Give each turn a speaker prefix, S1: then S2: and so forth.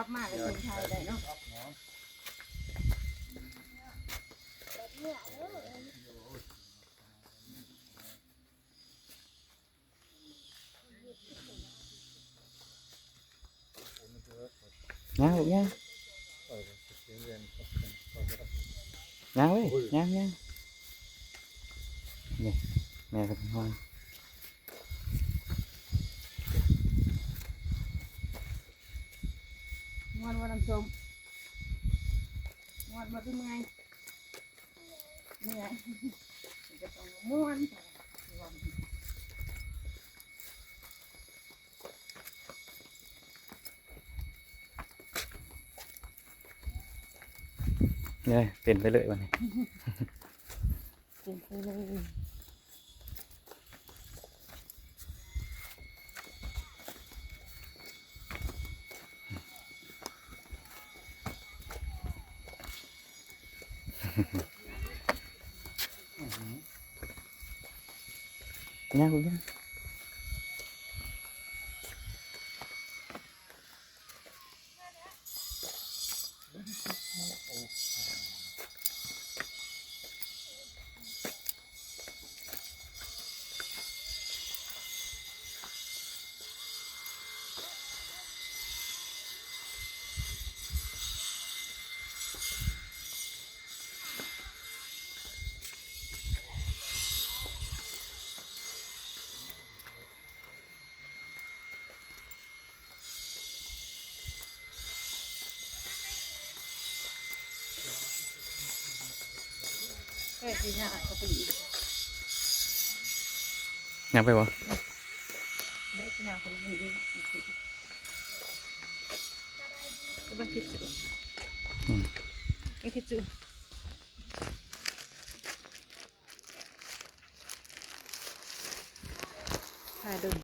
S1: ลับมาก็คนไทยได้เนาะ
S2: ย่างลูกย่างย่างเว้ยย่างนี่แม่ก็ทำห้อง
S1: ม้วนว่าน้ำส้มม้วนมาที่เมื่อยจะต้องม้วน
S2: เนี่ยเป็นไปเลยวันนี้
S1: เป็นไปเลย
S2: ย่างลูกย่าง
S1: แค่ที่หน้าก็ไปอีก
S2: ย่างไปบ่
S1: ได้ที่หน้าคนนี้ก็บ้านคิดจุไม่คิดจุถ่ายดู